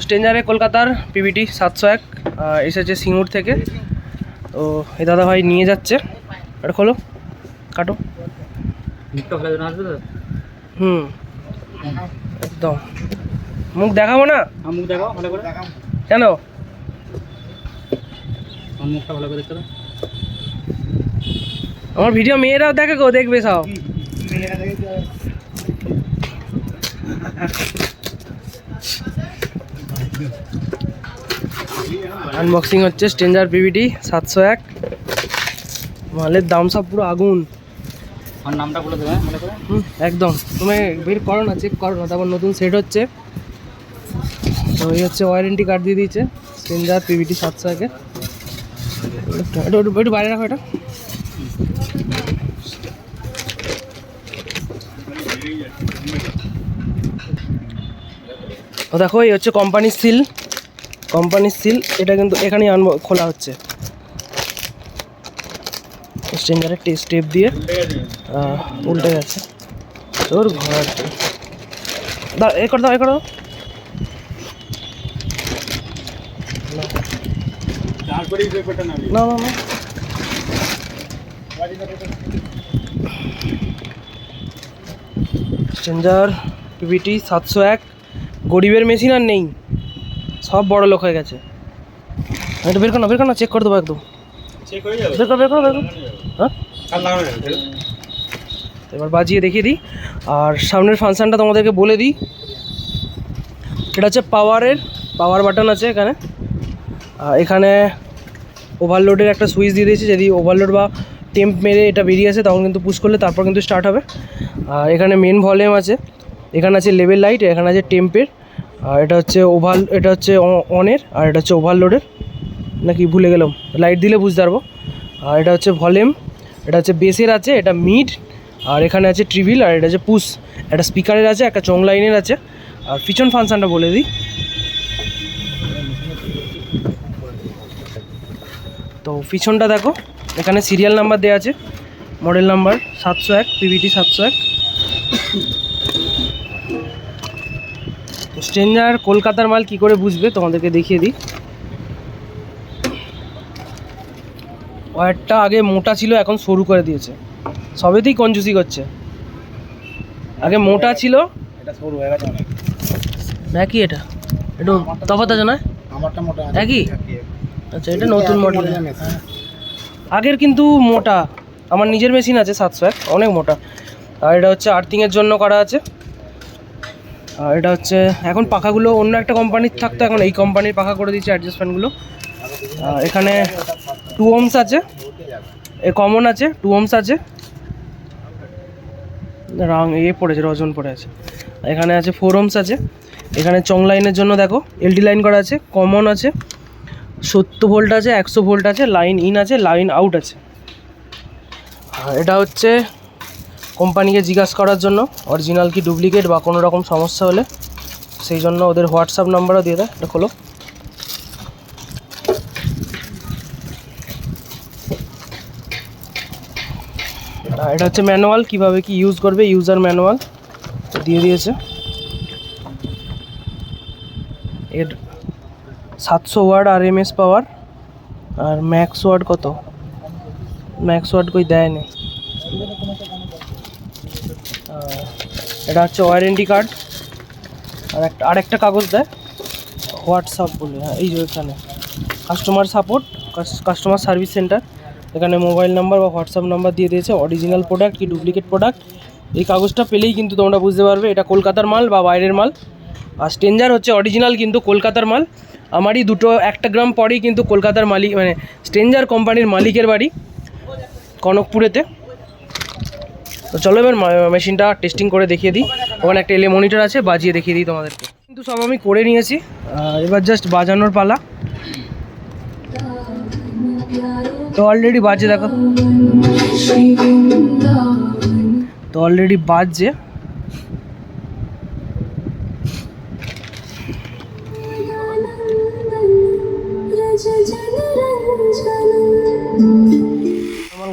স্ট্রেঞ্জারে কলকাতার পিভিটি 701 এসেছে সিঙ্গুর থেকে। তো এই দাদা ভাই নিয়ে যাচ্ছে। এটা খোলো, কাটো। হুম, একদম মুখ দেখাবো না। মুখ দেখাও ভালো করে। কেন? মুখটা ভালো করে দেখতে দাও। আমার ভিডিও মেয়েরাও দেখে গো, দেখবে সব। আনবক্সিং হচ্ছে স্ট্রেঞ্জার পিভিটি 701। মালের দাম সব পুরো আগুন। আর নামটা বলে দেবে ভালো করে। একদম, তুমি বের করো না, চেক করো না, তারপর নতুন সেট হচ্ছে। তো এই হচ্ছে ওয়ারেন্টি কার্ড দিয়ে দিয়েছে স্ট্রেঞ্জার পিভিটি 701-এ। একটু বাইরে রাখো এটা। ও দেখো, এই হচ্ছে কোম্পানির সিল। এটা কিন্তু এখানেই খোলা হচ্ছে স্ট্রেঞ্জারের স্টেপ দিয়ে। উল্টে গেছে তোর ঘর। এ করে দাও, না। স্ট্রেঞ্জার পিভিটি 701 গরিবের মেশিন আর নেই, সব বড় লোক হয়ে গেছে। এটা বের কর না, চেক করে দেবো একদম। বের করো। হ্যাঁ, এবার বাজিয়ে দেখিয়ে দিই। আর সামনের ফাংশনটা তোমাদেরকে বলে দিই। এটা হচ্ছে পাওয়ার বাটন আছে এখানে। এখানে ওভারলোডের একটা সুইচ দিয়ে দিয়েছে, যদি ওভারলোড বা টেম্প মেরে এটা বেরিয়ে আসে তখন কিন্তু পুশ করলে তারপর কিন্তু স্টার্ট হবে। আর এখানে মেন ভলিউম আছে, এখানে আছে লেভেল লাইট, এখানে আছে টেম্পের। আর এটা হচ্ছে অনের, আর এটা হচ্ছে ওভারলোডের, নাকি ভুলে গেলাম, লাইট দিলে বুঝতে পারবো। আর এটা হচ্ছে ভলিউম, এটা হচ্ছে বেসের আছে, এটা মিড, আর এখানে আছে ট্রিভিল, আর এটা হচ্ছে পুশ। একটা স্পিকারের আছে, একটা চং লাইনের আছে। আর পিছন ফাংশনটা বলে দিই। তো পিছনটা দেখো, এখানে সিরিয়াল নাম্বার দেওয়া আছে, মডেল নাম্বার 701 পিভিটি 701। স্ট্রেঞ্জার কলকাতার মাল কি করে বুঝবে তোমাদেরকে দেখিয়ে দিই। ওয়ারটা আগে মোটা ছিল, এখন সরু করে দিয়েছে, সবেতেই কঞ্জুসি করছে। আগে মোটা ছিল, এটা সরু হয়ে গেছে অনেক। একই এটা একটু তফাৎ আছে না? আমারটা মোটা আছে। একই? আচ্ছা, এটা নতুন মডেল। আগের কিন্তু মোটা, আমার নিজের মেশিন আছে 701, অনেক মোটা। আর এটা হচ্ছে আর্থিংয়ের জন্য করা আছে। আর এটা হচ্ছে, এখন পাখাগুলো অন্য একটা কোম্পানির থাকতো, এখন এই কোম্পানির পাখা করে দিয়েছে অ্যাডজাস্টমেন্টগুলো। এখানে 2 ohms আছে, কমন আছে, 2 ohms আছে, পড়েছে, রজন পড়ে আছে। এখানে আছে 4 ohms আছে। এখানে চং লাইনের জন্য দেখো এলডি লাইন করা আছে, কমন আছে, 70 ভোল্ট আছে, 100 ভোল্ট আছে, লাইন ইন আছে, লাইন আউট আছে। আর এটা হচ্ছে কোম্পানিকে জিজ্ঞাসা করার জন্য অরিজিনাল কি ডুপ্লিকেট বা কোনো রকম সমস্যা হলে, সেই জন্য ওদের হোয়াটসঅ্যাপ নাম্বারও দিয়ে দেয়। এটা খোলো। এটা হচ্ছে ম্যানুয়াল, কিভাবে কি ইউজ করবে, ইউজার ম্যানুয়াল দিয়ে দিয়েছে। এর 700 ওয়াট RMS পাওয়ার, আর ম্যাক্স ওয়াট কত, ম্যাক্স ওয়াট কই দেয়নি। এটা হচ্ছে ওয়ারেন্টি কার্ড, আর একটা কাগজ দেয় হোয়াটসঅ্যাপ বলে। হ্যাঁ, এই যে এখানে customer support, customer service centre, এখানে মোবাইল নাম্বার বা হোয়াটসঅ্যাপ নাম্বার দিয়ে দিয়েছে। অরিজিনাল প্রোডাক্ট কি ডুপ্লিকেট প্রোডাক্ট, এই কাগজটা পেলেই কিন্তু তোমরা বুঝতে পারবে এটা কলকাতার মাল বা বাইরের মাল। আর স্ট্রেঞ্জার হচ্ছে অরিজিনাল কিন্তু কলকাতার মাল। আমারই 1 গ্রাম পরেই কিন্তু কলকাতার মালিক, মানে স্ট্রেঞ্জার কোম্পানির মালিকের বাড়ি কনকপুরেতে। তো চলো এবার মেশিনটা টেস্টিং করে দেখিয়ে দিই। ওখানে একটা এলএ মনিটর আছে, বাজিয়ে দেখিয়ে দিই তোমাদেরকে। কিন্তু সব আমি করে নিয়েছি, এবার জাস্ট বাজানোর পালা। তো অলরেডি বাজছে, দেখো তো অলরেডি বাজছে।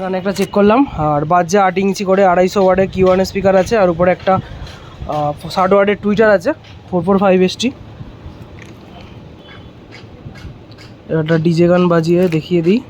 গান একটা চেক করলাম, আর বাজছে 8 ইঞ্চি করে 250 ওয়াটের Q1 স্পিকার আছে, আর উপরে একটা 60 ওয়াটের টুইটার আছে 445 ST। একটা ডিজে গান বাজিয়ে দেখিয়ে দিই।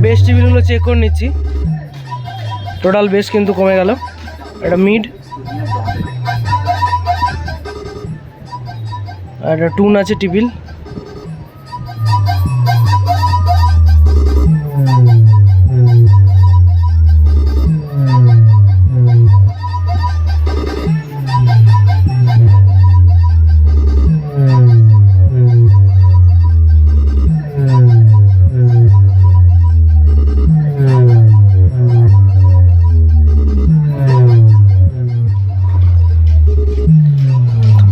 বেস টেবিলগুলো চেক করে নিচ্ছি, টোটাল বেস কিন্তু কমে গেল। একটা মিড, আর একটা টুন আছে টেবিল।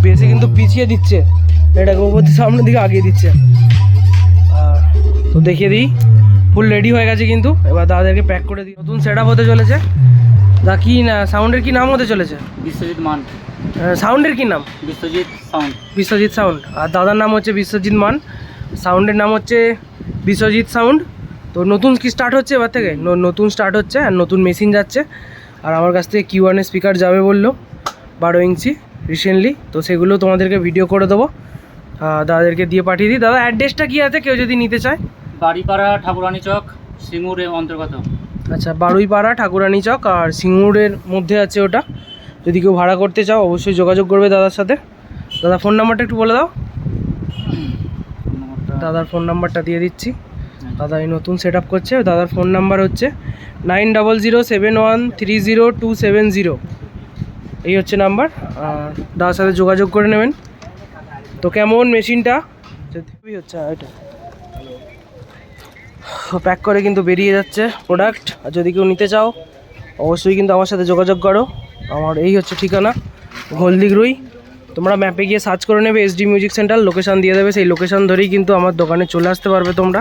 বেসে কিন্তু পিছিয়ে দিচ্ছে, এটাকে উপর সামনের দিকে আগিয়ে দিচ্ছে। তো দেখিয়ে দিই, ফুল রেডি হয়ে গেছে কিন্তু। এবার দাদাদেরকে প্যাক করে দিই। নতুন সেট আপ হতে চলেছে। দা কি না সাউন্ডের কি নাম হতে চলেছে? বিশ্বজিৎ মান। সাউন্ডের কি নাম? বিশ্বজিৎ সাউন্ড। বিশ্বজিৎ সাউন্ড। আর দাদার নাম হচ্ছে বিশ্বজিৎ মান, সাউন্ডের নাম হচ্ছে বিশ্বজিৎ সাউন্ড। তো নতুন কি স্টার্ট হচ্ছে এবার থেকে, নতুন স্টার্ট হচ্ছে, আর নতুন মেশিন যাচ্ছে। আর আমার কাছ থেকে Q1 স্পিকার যাবে বললো 12 ইঞ্চি রিসেন্টলি। তো সেগুলো তোমাদেরকে ভিডিও করে দেবো, দাদাদেরকে দিয়ে পাঠিয়ে দিই। দাদা অ্যাড্রেসটা কী আছে কেউ যদি নিতে চায়? বাড়িপাড়া ঠাকুরানী চক, সিঙ্গুরের অন্তর্গত। আচ্ছা, বারুইপাড়া ঠাকুরানী চক আর সিঙ্গুরের মধ্যে আছে ওটা। যদি কেউ ভাড়া করতে চাও অবশ্যই যোগাযোগ করবে দাদার সাথে। দাদা ফোন নাম্বারটা একটু বলে দাও। দাদার ফোন নাম্বারটা দিয়ে দিচ্ছি। দাদা এই নতুন সেট আপ করছে। দাদার ফোন নাম্বার হচ্ছে 9007130270। এই হচ্ছে নাম্বার, দাদার সাথে যোগাযোগ করে নেবেন। তো কেমন মেশিনটা হচ্ছে, এটা প্যাক করে কিন্তু বেরিয়ে যাচ্ছে প্রোডাক্ট। আর যদি কেউ নিতে চাও অবশ্যই কিন্তু আমার সাথে যোগাযোগ করো। আমার এই হচ্ছে ঠিকানা, হলদিগ্রুই। তোমরা ম্যাপে গিয়ে সার্চ করে নেবে SD মিউজিক সেন্টার, লোকেশান দিয়ে দেবে, সেই লোকেশান ধরেই কিন্তু আমার দোকানে চলে আসতে পারবে তোমরা।